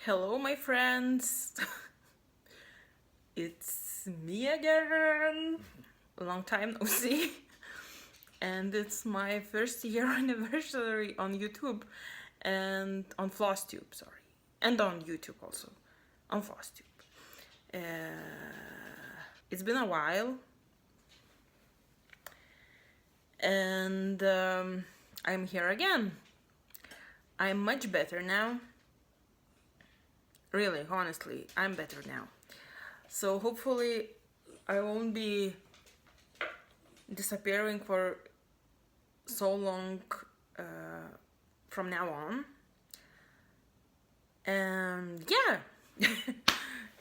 Hello, my friends. It's me again. Long time no see. And it's my first year anniversary on YouTube and on Flosstube, sorry. And on YouTube also. On Flosstube. Uh, it's been a while. And I'm here again. I'm much better now. Really, honestly, I'm better now. So hopefully I won't be disappearing for so long from now on. And yeah,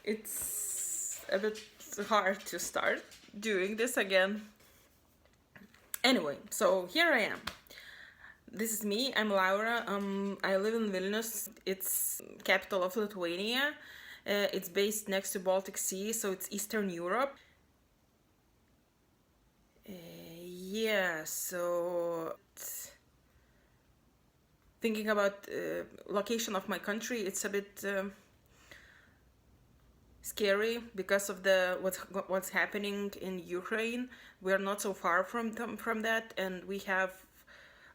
it's a bit hard to start doing this again. Anyway, so here I am. This is me, I'm Laura. I live in Vilnius. It's capital of Lithuania. It's based next to Baltic Sea, so it's Eastern Europe. Yeah, so thinking about location of my country, it's a bit scary because of what's happening in Ukraine. We're not so far from that, and we have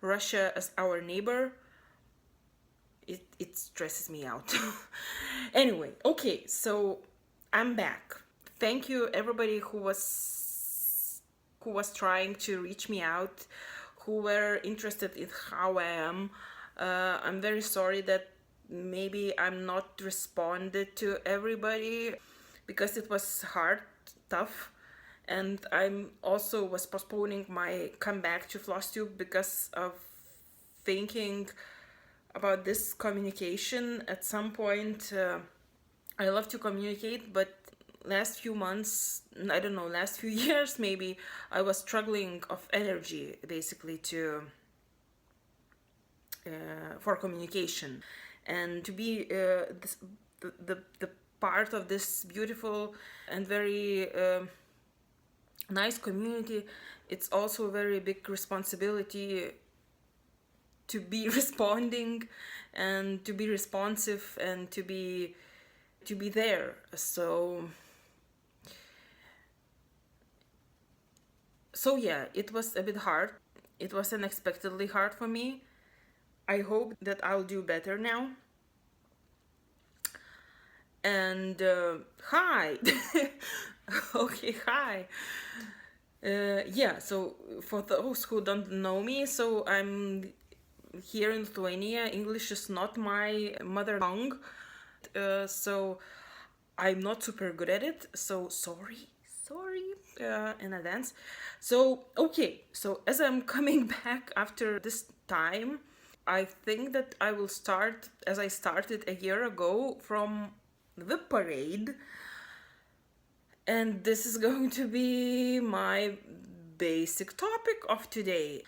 Russia as our neighbor. It stresses me out. Anyway, okay, so I'm back. Thank you everybody who was trying to reach me out, who were interested in how I am. I'm very sorry that maybe I'm not responded to everybody because it was hard, tough. And I'm also was postponing my comeback to Flosstube because of thinking about this communication. At some point, I love to communicate, but last few months, I don't know, last few years maybe, I was struggling of energy basically to for communication and to be the part of this beautiful and very nice community. It's also a very big responsibility to be responding and to be responsive and to be there. So yeah, it was a bit hard. It was unexpectedly hard for me. I hope that I'll do better now. And hi. Okay, hi. Yeah, so for those who don't know me, so I'm here in Lithuania. English is not my mother tongue, so I'm not super good at it, so sorry in advance. So okay, so as I'm coming back after this time, I think that I will start as I started a year ago from the parade. And this is going to be my basic topic of today.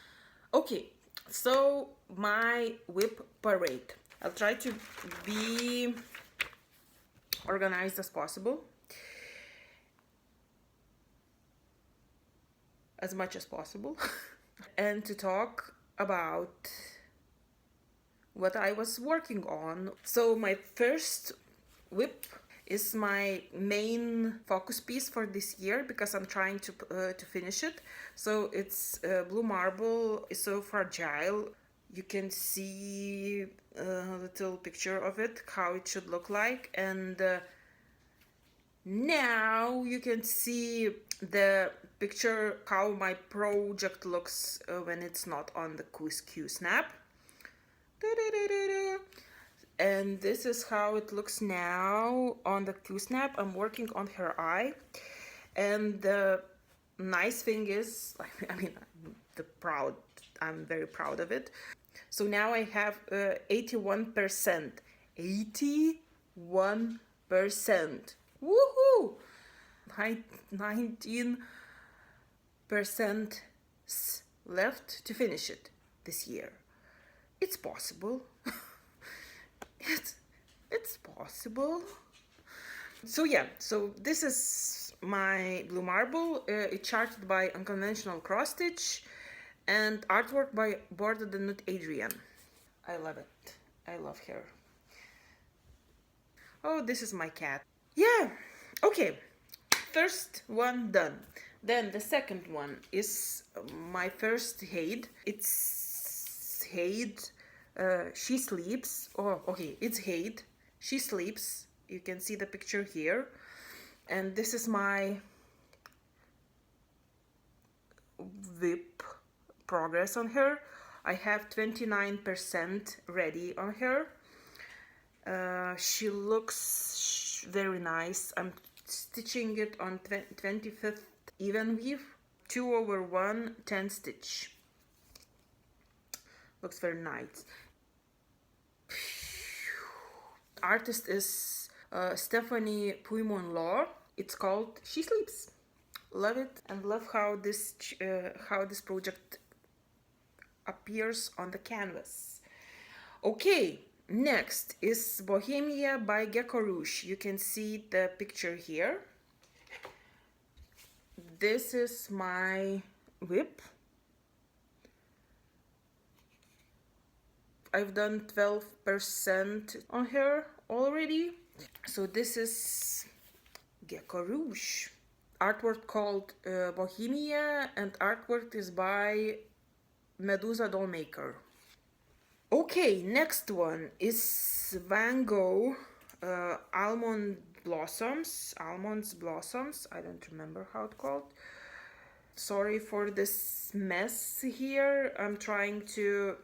Okay, so my WIP parade. I'll try to be organized as possible. As much as possible. And to talk about what I was working on. So my first WIP is my main focus piece for this year because I'm trying to finish it. So it's blue marble. It's so fragile. You can see a little picture of it, how it should look like. And now you can see the picture how my project looks when it's not on the Q-snap. And this is how it looks now on the Q-snap. I'm working on her eye, and the nice thing is, I mean, I'm very proud of it. So now I have 81%. 81%. Woohoo! 19% left to finish it this year. It's possible. It's possible. So yeah, so this is my blue marble. It's charted by unconventional cross stitch and artwork by Border the Nut Adrian. I love it. I love her. Oh, this is my cat. Yeah, okay. First one done. Then the second one is my first Haid. It's Haid. She sleeps. Oh, okay, it's Haid. She sleeps. You can see the picture here. And this is my WIP progress on her. I have 29% ready on her. She looks very nice. I'm stitching it on 25th even weave, 2/1 10 stitch. Looks very nice. Artist is Stephanie Puymon-Law. It's called She Sleeps. Love it, and love how this project appears on the canvas. Okay, next is Bohemia by Gogh. You can see the picture here. This is my WIP. I've done 12% on her already. So this is Gogh. Artwork called Bohemia, and artwork is by Medusa Dollmaker. Okay, next one is Van Gogh Almonds Blossoms. I don't remember how it's called. Sorry for this mess here. I'm trying to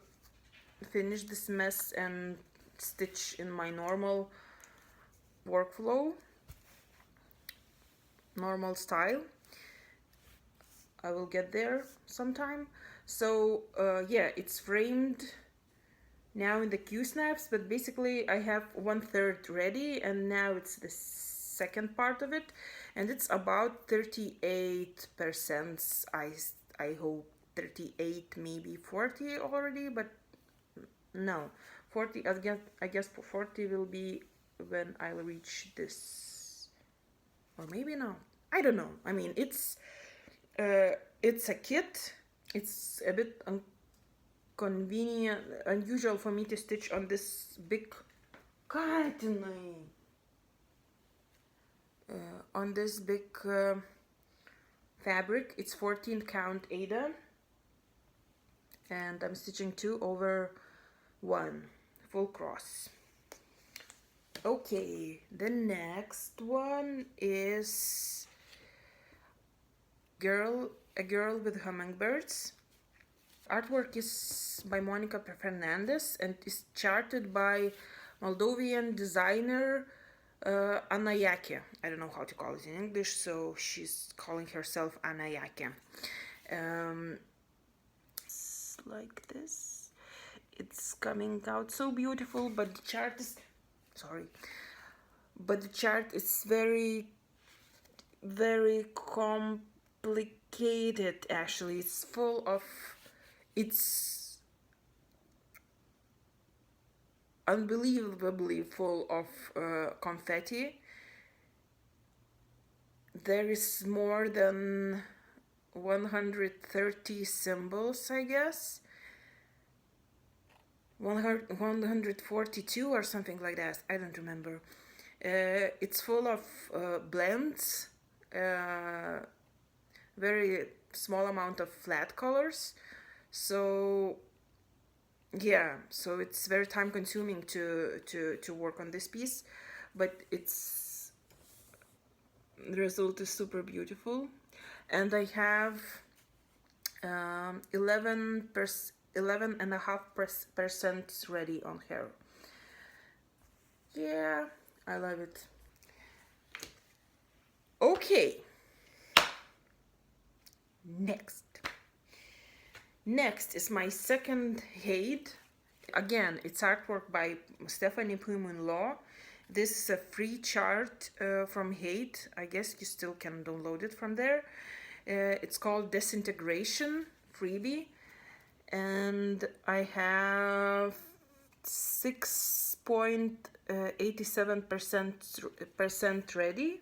finish this mess and stitch in my normal workflow, normal style. I will get there sometime. So yeah, it's framed now in the Q-snaps, but basically I have 1/3 ready, and now it's the second part of it, and it's about 38%. I hope 38, maybe 40 already, but no, 40. I guess 40 will be when I'll reach this, or maybe no. I don't know. I mean, it's a kit. It's a bit unusual for me to stitch on this big on this big fabric. It's 14 count Ada, and I'm stitching 2/1 full cross. Okay, the next one is A Girl with Hummingbirds. Artwork is by Monica Fernandez and is charted by Moldovan designer Anna Yake. I don't know how to call it in English, so she's calling herself Anna Yake. It's like this. It's coming out so beautiful, but the chart is very, very complicated. Actually, it's unbelievably full of confetti. There is more than 130 symbols, I guess. 142 or something like that. I don't remember. It's full of blends, very small amount of flat colors. So yeah, so it's very time consuming to work on this piece, but the result is super beautiful. And I have 11.5% ready on her. Yeah, I love it. Okay, Next is my second Haid. Again, it's artwork by Stephanie Puymon-Law. This is a free chart from Haid. I guess you still can download it from there. It's called Disintegration freebie, and I have 6.87% ready.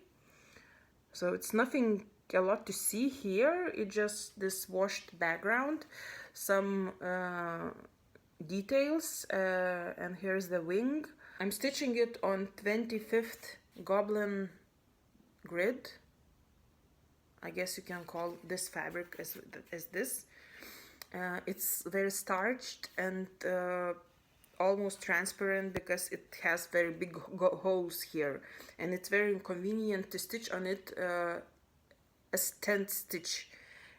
So it's nothing a lot to see here. It's just this washed background, some details, and here's the wing. I'm stitching it on 25th Goblin grid. I guess you can call this fabric as this. It's very starched and almost transparent because it has very big holes here, and it's very inconvenient to stitch on it as 10 stitch.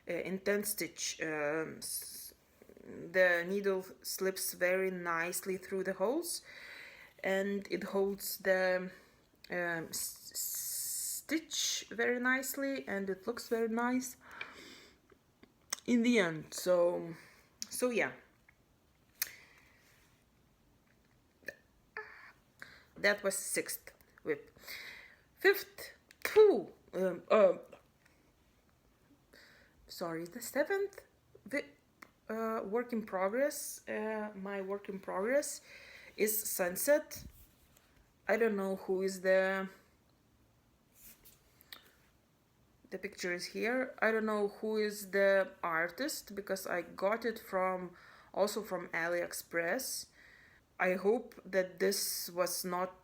In 10 stitch, the needle slips very nicely through the holes, and it holds the stitch very nicely, and it looks very nice in the end. So yeah, that was 6th WIP. 5th, sorry, the 7th WIP, work in progress. My work in progress is Sunset. I don't know who is the picture is here. I don't know who is the artist because I got it also from AliExpress. I hope that this was not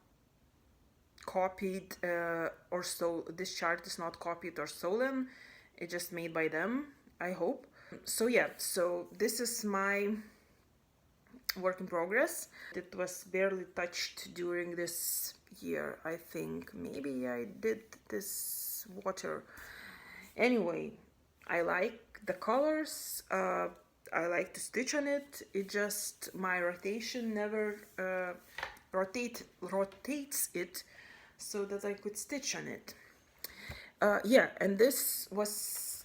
copied or this chart is not copied or stolen. It's just made by them, I hope. So yeah, so this is my work in progress. It was barely touched during this year, I think. Maybe I did this water. Anyway, I like the colors. I like to stitch on it. It just, my rotation never rotates it so that I could stitch on it. Yeah, and this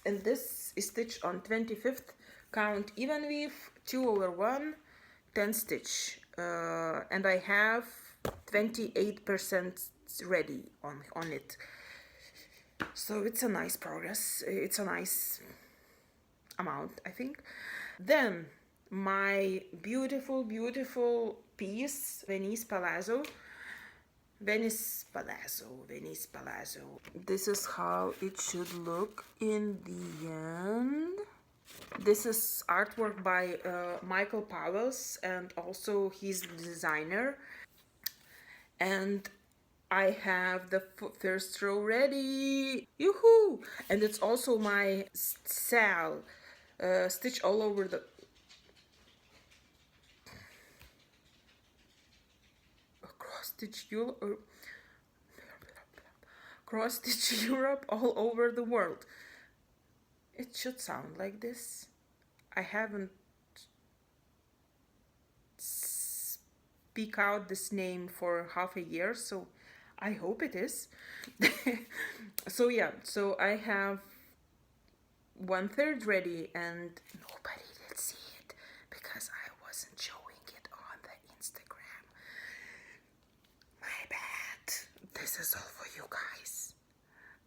is stitched on 25th count even weave 2/1 10 stitch, and I have 28% ready on it. So it's a nice progress. It's a nice amount, I think. Then my beautiful piece, Venice Palazzo. Venice Palazzo. This is how it should look in the end. This is artwork by Michael Powells, and also he's the designer. And I have the first row ready. Yoo-hoo! And it's also my sal stitch all over the cross stitch Europe all over the world. It should sound like this. I haven't speak out this name for half a year, so I hope it is. So yeah, so I have 1/3 ready, and nobody did see it because I wasn't showing it on the Instagram. My bad. This is all for you guys.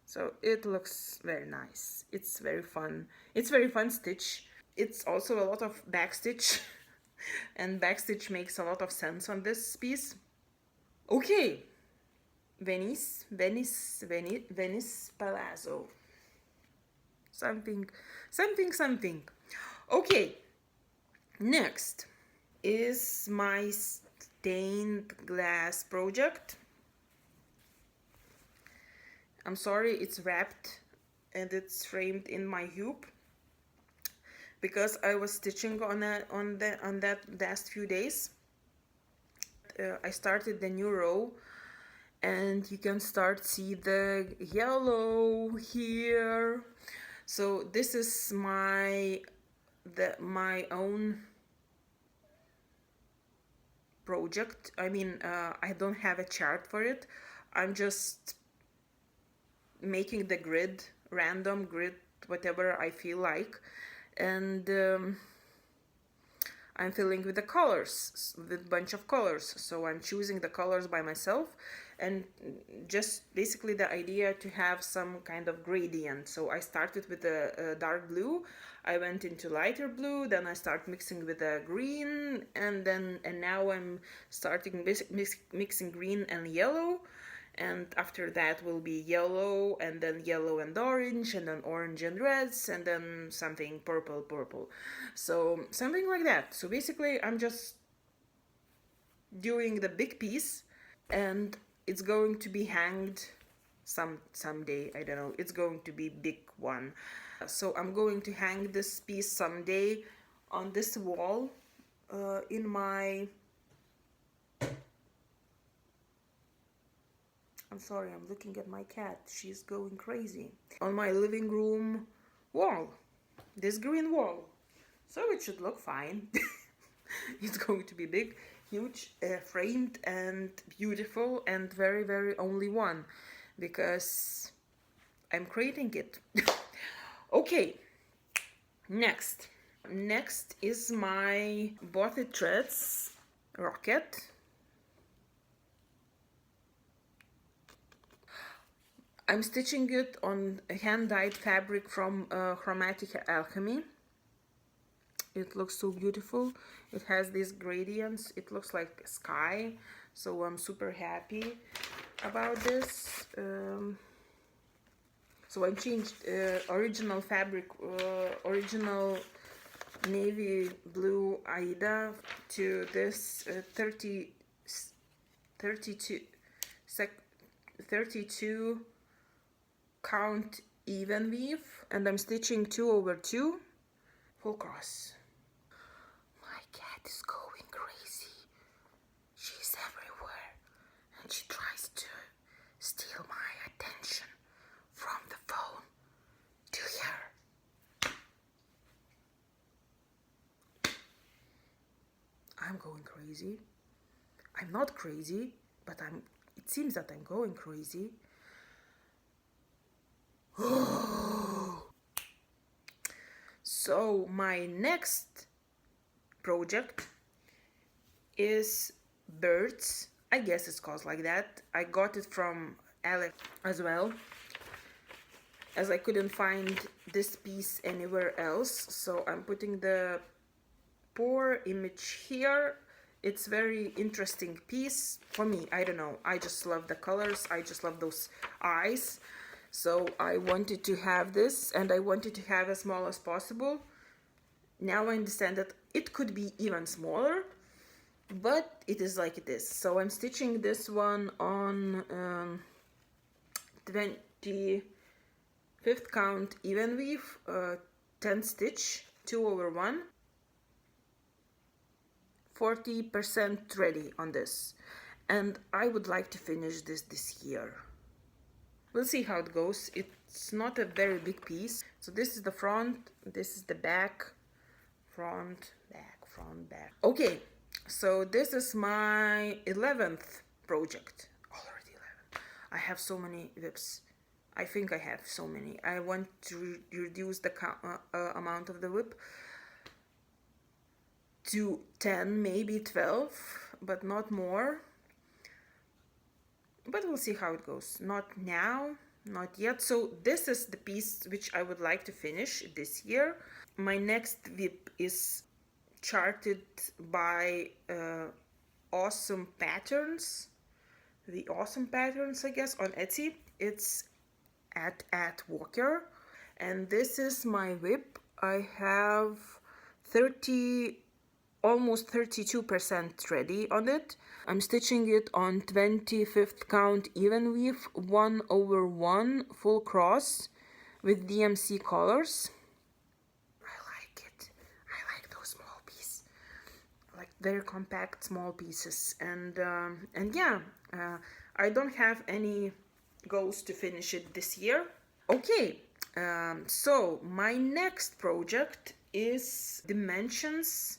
So it looks very nice. It's very fun. It's very fun stitch. It's also a lot of backstitch. And backstitch makes a lot of sense on this piece. Okay. Venice Palazzo. Something. Okay. Next is my stained glass project. I'm sorry, it's wrapped and it's framed in my hoop because I was stitching on that last few days. I started the new row, and you can start see the yellow here. So this is my own project. I mean, I don't have a chart for it. I'm just making the grid, random grid, whatever I feel like, and I'm filling with the colors, with a bunch of colors. So I'm choosing the colors by myself, and just basically the idea to have some kind of gradient. So I started with a dark blue, I went into lighter blue, then I start mixing with the green, and now I'm starting mixing green and yellow. And after that will be yellow, and then yellow and orange, and then orange and reds, and then something purple. So something like that. So basically I'm just doing the big piece and it's going to be hanged someday. I don't know, it's going to be big one. So I'm going to hang this piece someday on this wall in my, I'm sorry, I'm looking at my cat, she's going crazy, on my living room wall, this green wall. So it should look fine. It's going to be big, huge, framed and beautiful, and very, very only one, because I'm creating it. Okay, next is my Bothy Threads rocket. I'm stitching it on hand-dyed fabric from Chromatic Alchemy. It looks so beautiful. It has these gradients. It looks like sky. So I'm super happy about this. So I changed original fabric, original navy blue Aida to this 32 count even weave, and I'm stitching 2/2 full cross. My cat is going crazy. She's everywhere and she tries to steal my attention from the phone to her. I'm going crazy. I'm not crazy, but it seems that I'm going crazy. So my next project is birds. I guess it's called like that. I got it from Alex as well, as I couldn't find this piece anywhere else. So I'm putting the poor image here. It's very interesting piece for me. I don't know, I just love the colors, I just love those eyes. So I wanted to have this, and I wanted to have as small as possible. Now I understand that it could be even smaller, but it is like it is. So I'm stitching this one on 25th count even weave, 10 stitch, 2/1, 40% ready on this, and I would like to finish this year. We'll see how it goes. It's not a very big piece. So this is the front, this is the back, front, back, front, back. Okay, so this is my 11th project. Already 11. I have so many WIPs. I think I have so many. I want to reduce the amount of the WIP to 10, maybe 12, but not more. But we'll see how it goes. Not now, not yet. So this is the piece which I would like to finish this year. My next WIP is charted by Awesome Patterns. The Awesome Patterns, I guess, on Etsy. It's at Walker. And this is my WIP. I have almost 32% ready on it. I'm stitching it on 25th count even weave, 1/1 full cross with DMC colors. I like it. I like those small pieces, like very compact small pieces. And yeah, I don't have any goals to finish it this year. Okay, so my next project is Dimensions.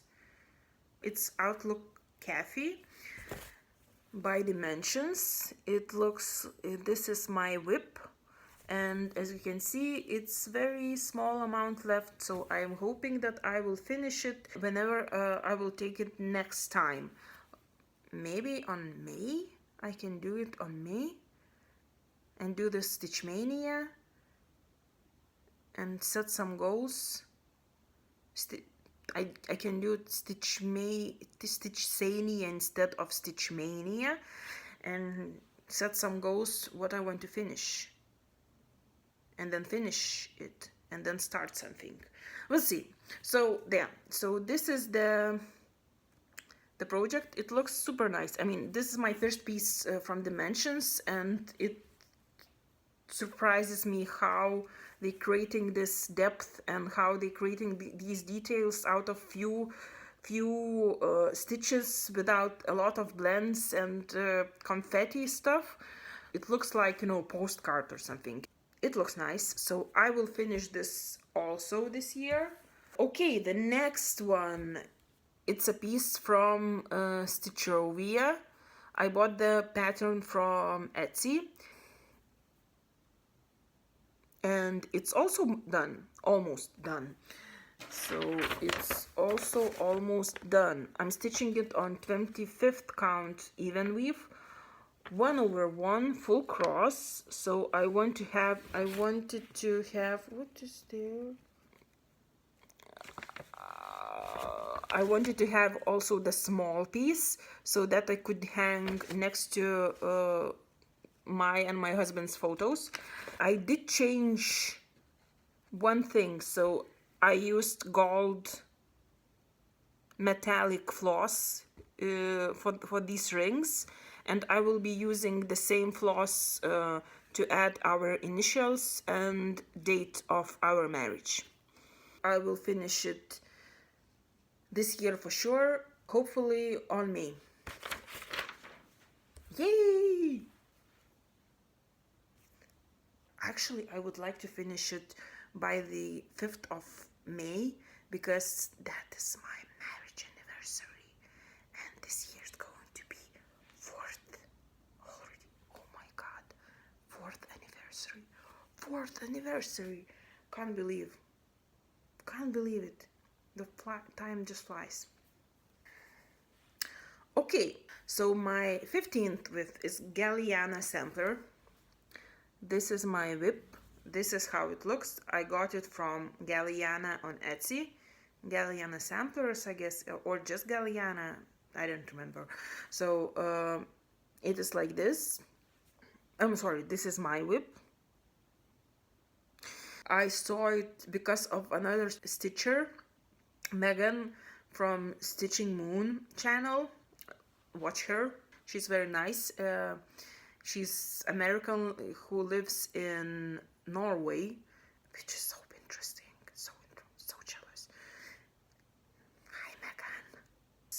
It's Outlook Cafe by Dimensions. It looks, this is my WIP, and as you can see, it's very small amount left, so I am hoping that I will finish it whenever I will take it next time. Maybe on May? I can do it on May and do the Stitch Mania and set some goals. I can do Stitch Sania instead of Stitch Mania, and set some goals what I want to finish, and then finish it, and then start something. We'll see. So yeah, so this is the the project. It looks super nice. I mean, this is my first piece from Dimensions, and it surprises me how they creating this depth and how they creating these details out of few stitches without a lot of blends and confetti stuff. It looks like, you know, postcard or something. It looks nice, so I will finish this also this year. Okay, the next one, it's a piece from Stitcherovia. I bought the pattern from Etsy, and it's also done, almost done. So it's also almost done. I'm stitching it on 25th count even weave, 1/1 full cross. So I wanted to have, what is there? I wanted to have also the small piece so that I could hang next to my and my husband's photos. I did change one thing, so I used gold metallic floss for these rings, and I will be using the same floss to add our initials and date of our marriage. I will finish it this year for sure, hopefully on May. Yay! Actually, I would like to finish it by the 5th of May, because that is my marriage anniversary, and this year is going to be 4th already. Oh my god, 4th anniversary. 4th anniversary. Can't believe it. The time just flies. Okay, so my 15th width is Galliana sampler. This is my WIP. This is how it looks. I got it from Galliana on Etsy. Galliana samplers, I guess, or just Galliana, I don't remember. So it is like this. I'm sorry, this is my WIP. I saw it because of another stitcher, Megan from Stitching Moon channel. Watch her. She's very nice. She's American who lives in Norway, which is so interesting. So jealous. Hi, Megan.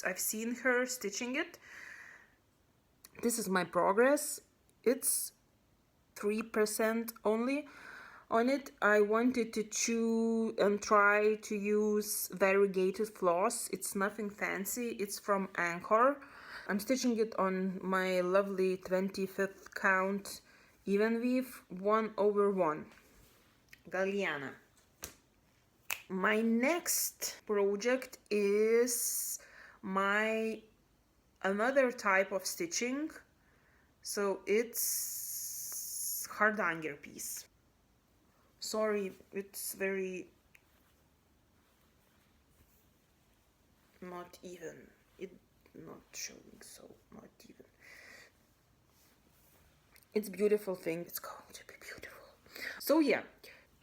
I've seen her stitching it. This is my progress. It's 3% only. On it, I wanted to chew and try to use variegated floss. It's nothing fancy. It's from Anchor. I'm stitching it on my lovely 25th count even weave, 1/1. Galliana. My next project is my another type of stitching. So it's hardanger piece. Sorry, it's very not even. It not showing, so not even. It's beautiful thing. It's going to be beautiful. So yeah,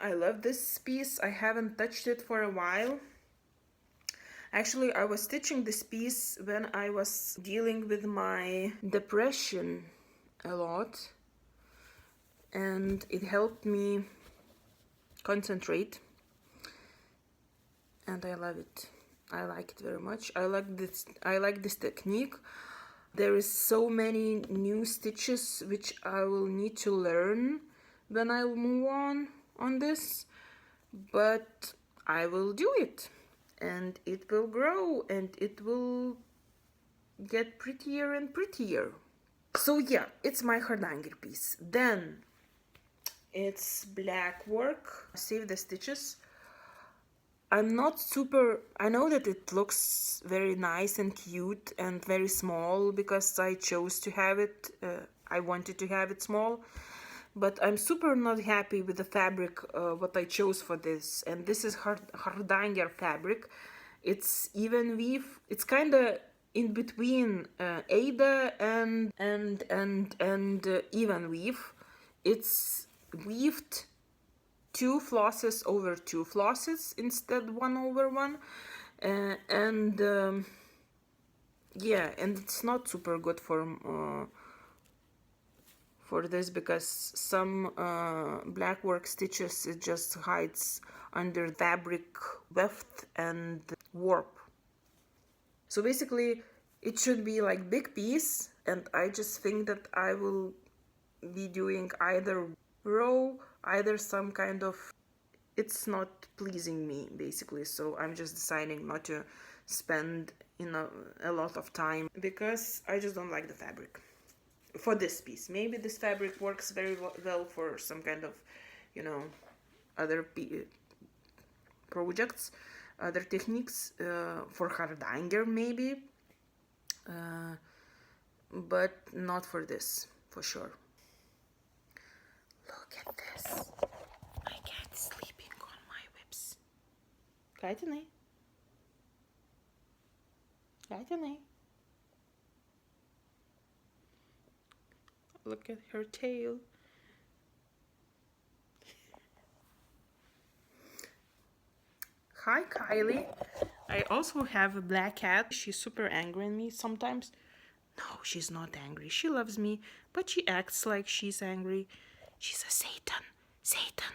I love this piece. I haven't touched it for a while. Actually, I was stitching this piece when I was dealing with my depression a lot, and it helped me concentrate, and I love it. I like it very much. I like this technique. There is so many new stitches which I will need to learn when I move on this, but I will do it, and it will grow, and it will get prettier and prettier. So yeah, it's my hardanger piece. Then it's black work. Save the stitches. I'm not super, I know that it looks very nice and cute and very small because I chose to have it, I wanted to have it small, but I'm super not happy with the fabric, what I chose for this. And this is hardanger fabric. It's even weave. It's kind of in between Ada and even weave. It's weaved 2 flosses over 2 flosses instead 1/1, and Yeah, and it's not super good for this because some black work stitches, it just hides under fabric weft and warp. So basically it should be like big piece, and I just think that I will be doing either row, either some kind of, it's not pleasing me basically, so I'm just deciding not to spend a lot of time because I just don't like the fabric for this piece. Maybe this fabric works very well for some kind of, you know, other projects, other techniques, for hardanger maybe, but not for this, for sure. Look at this. My cat sleeping on my whips. Kijk er nee. Kijk er nee. Look at her tail. Hi, Kylie. I also have a black cat. She's super angry at me sometimes. No, she's not angry. She loves me, but she acts like she's angry. She's a Satan. Satan.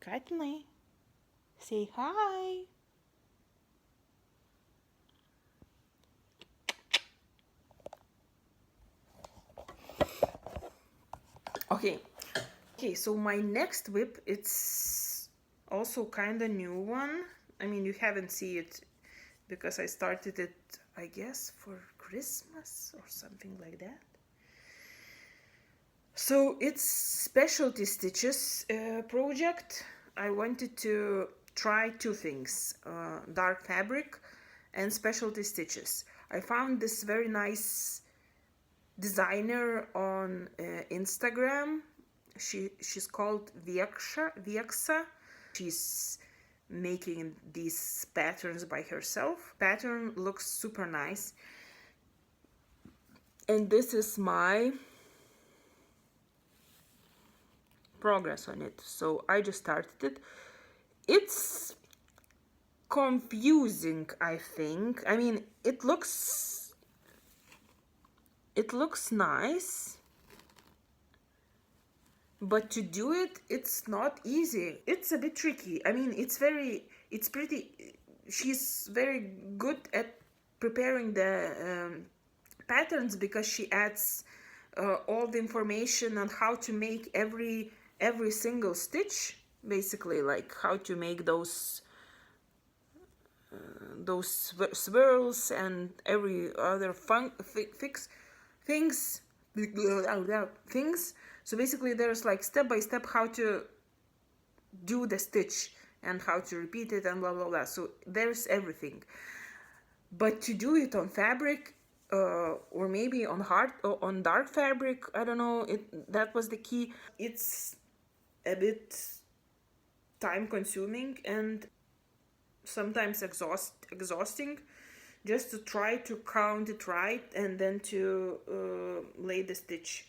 Kylie, say hi. Okay. Okay, so my next WIP, it's also kind of new one. I mean, you haven't seen it because I started it, I guess, for Christmas or something like that. So it's specialty stitches project. I wanted to try two things, dark fabric and specialty stitches. I found this very nice designer on Instagram. She's called Vieksa. She's making these patterns by herself. Pattern looks super nice. And this is my progress on it. So I just started it. It's confusing, I think. I mean, it looks nice, but to do it, it's not easy. It's a bit tricky. I mean, it's pretty, she's very good at preparing the patterns because she adds all the information on how to make every single stitch, basically, like how to make those swirls and every other things. So basically there's like step by step how to do the stitch and how to repeat it and blah blah blah. So there's everything, but to do it on fabric, or maybe on hard or on dark fabric, I don't know, that was the key. It's a bit time consuming and sometimes exhausting just to try to count it right and then to lay the stitch.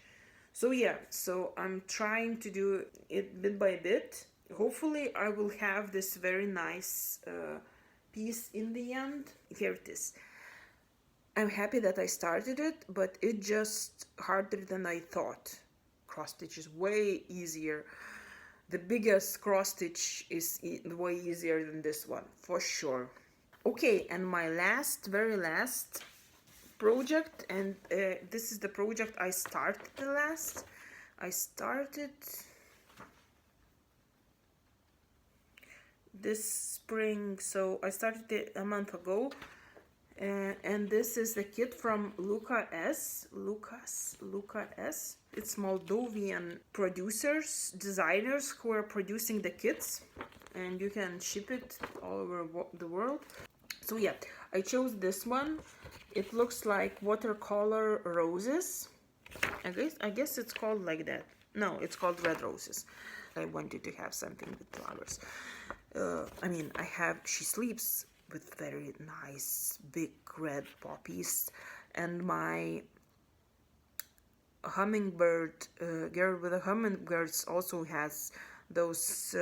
So yeah, so I'm trying to do it bit by bit. Hopefully I will have this very nice piece in the end. Here it is. I'm happy that I started it, but it just harder than I thought. Cross stitch is way easier. The biggest cross stitch is way easier than this one, for sure. Okay, and my very last project, and this is the project I started the last. I started this spring, so I started it a month ago. And this is the kit from Luca S. It's Moldovan producers, designers who are producing the kits, and you can ship it all over the world. So yeah, I chose this one. It looks like watercolor roses. I guess it's called like that. No, it's called red roses. I wanted to have something with flowers. I mean, she sleeps with very nice big red poppies, and my hummingbird girl with the hummingbirds also has those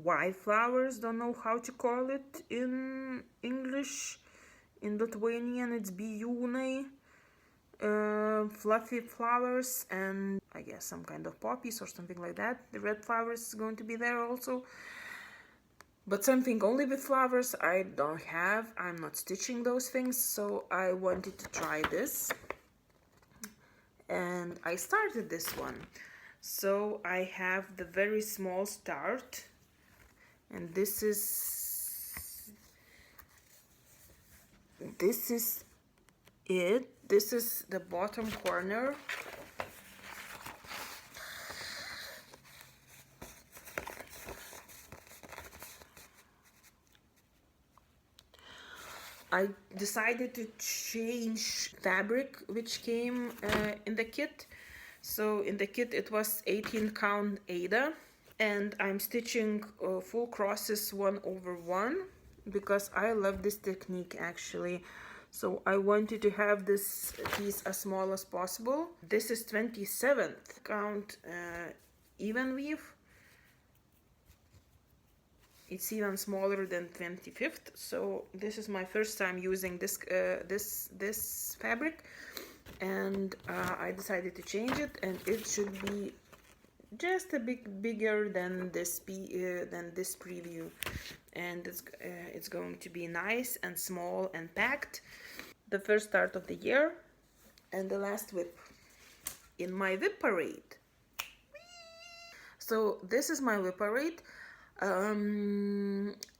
wildflowers, don't know how to call it in English. In Lithuanian it's bijūnai, fluffy flowers, and I guess some kind of poppies or something like that. The red flowers is going to be there also. But something only with flowers I don't have. I'm not stitching those things, so I wanted to try this. And I started this one. So I have the very small start. And this is it. This is the bottom corner. I decided to change fabric which came in the kit. So in the kit it was 18 count Aida, and I'm stitching full crosses 1/1 because I love this technique actually. So I wanted to have this piece as small as possible. This is 27th count even weave. It's even smaller than 25th, so this is my first time using this this fabric, and I decided to change it, and it should be just a bit bigger than this preview, and it's going to be nice and small and packed. The first start of the year and the last WIP in my WIP parade. So this is my WIP parade.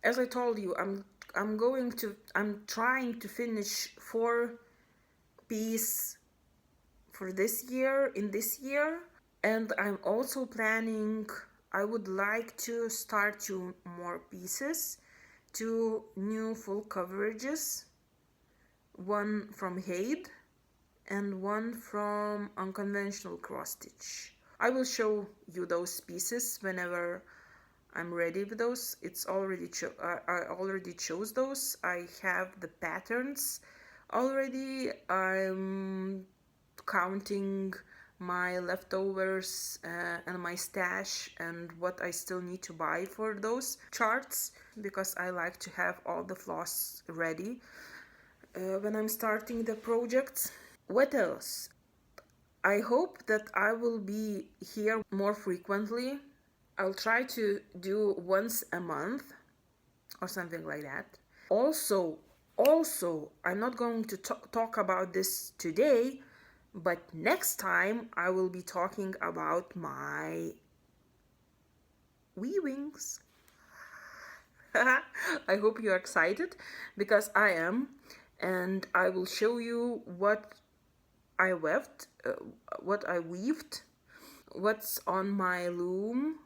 As I told you, I'm trying to finish 4 pieces for this year, and I'm also planning, I would like to start 2 more pieces, 2 new full coverages, one from Haid and one from unconventional cross stitch. I will show you those pieces whenever I'm ready with those. It's already I already chose those. I have the patterns already. I'm counting my leftovers and my stash and what I still need to buy for those charts, because I like to have all the floss ready when I'm starting the projects. What else? I hope that I will be here more frequently. I'll try to do once a month or something like that. Also, I'm not going to talk about this today, but next time I will be talking about my weavings. I hope you're excited, because I am, and I will show you what I weaved, what's on my loom.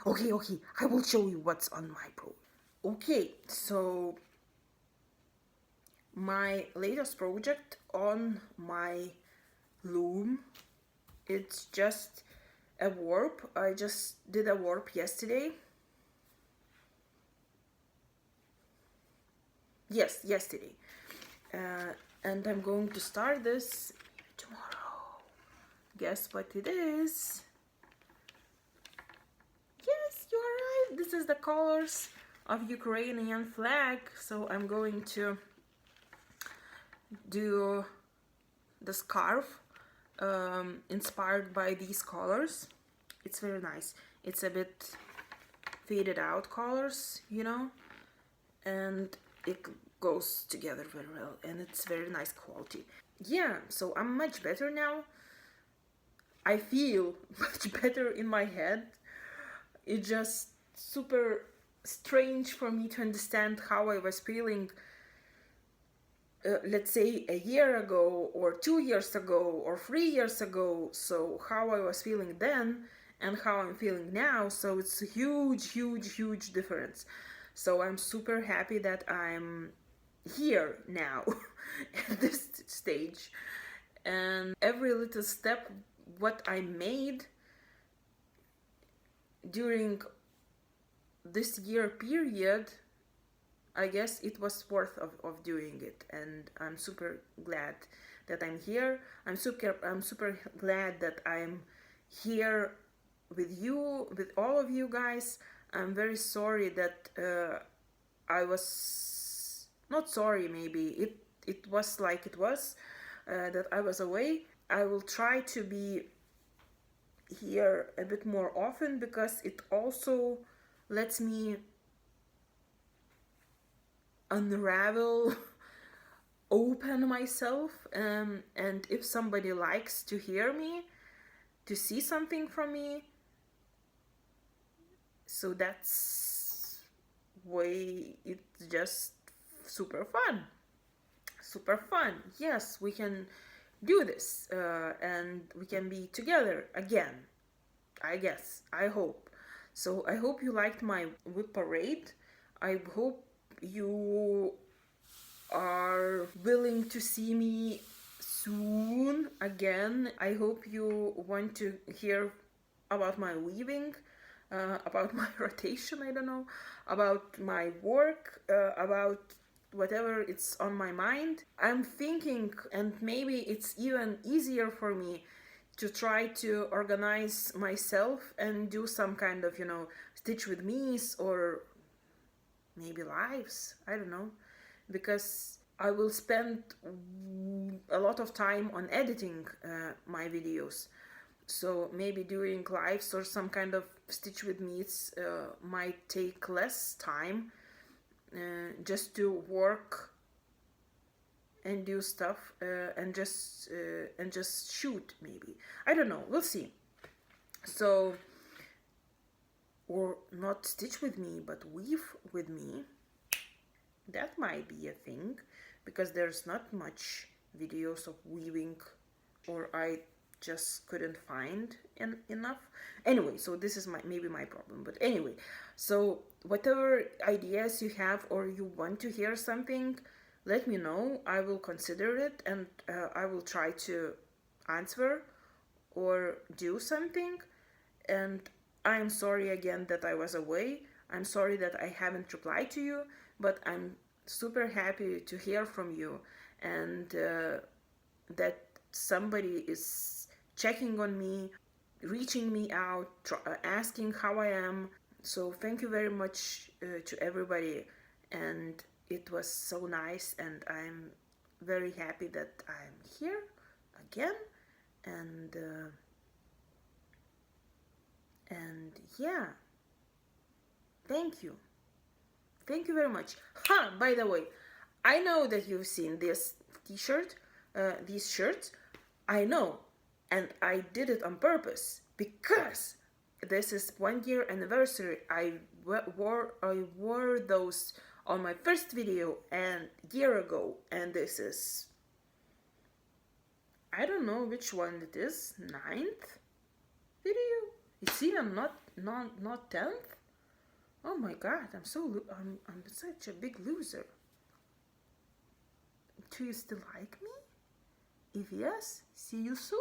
Okay, I will show you what's on my project. Okay, so my latest project on my loom, it's just a warp. I just did a warp yesterday. Yes, yesterday. And I'm going to start this tomorrow. Guess what it is? Yes, you're right. This is the colors of Ukrainian flag. So I'm going to do the scarf inspired by these colors. It's very nice. It's a bit faded out colors, you know, and it goes together very well, and it's very nice quality. Yeah, so I'm much better now. I feel much better in my head. It's just super strange for me to understand how I was feeling, let's say a year ago or 2 years ago or 3 years ago. So how I was feeling then and how I'm feeling now. So it's a huge difference. So I'm super happy that I'm here now at this stage, and every little step what I made during this year period, I guess it was worth of doing it, and I'm super glad that I'm here. I'm super glad that I'm here with you, with all of you guys. I'm very sorry that I was not sorry. Maybe it was like it was that I was away. I will try to be here a bit more often because it also lets me unravel, open myself, and if somebody likes to hear me, to see something from me, so that's way it's just super fun. Super fun. Yes, we can do this, and we can be together again, I guess. I hope. So I hope you liked my WIP parade. I hope you are willing to see me soon again. I hope you want to hear about my weaving, about my rotation, I don't know, about my work, about whatever it's on my mind. I'm thinking, and maybe it's even easier for me to try to organize myself and do some kind of, stitch with me's or maybe lives, I don't know, because I will spend a lot of time on editing my videos. So maybe doing lives or some kind of stitch with me's might take less time, just to work and do stuff, and just shoot. Maybe, I don't know, we'll see. So, or not stitch with me but weave with me, that might be a thing, because there's not much videos of weaving, or I just couldn't find enough. Anyway, so this is maybe my problem, but anyway, so whatever ideas you have or you want to hear something, let me know. I will consider it, and I will try to answer or do something. And I'm sorry again that I was away. I'm sorry that I haven't replied to you, but I'm super happy to hear from you, and that somebody is checking on me, reaching me out, asking how I am. So thank you very much to everybody, and it was so nice, and I'm very happy that I'm here again, and yeah, thank you very much. By the way, I know that you've seen this t-shirt, these shirts, I know, and I did it on purpose because this is 1 year anniversary. I wore those on my first video and year ago, and this is, I don't know which one it is, 9th video. It's even not 10th. Oh my god, I'm such a big loser. Do you still like me? If yes, see you soon.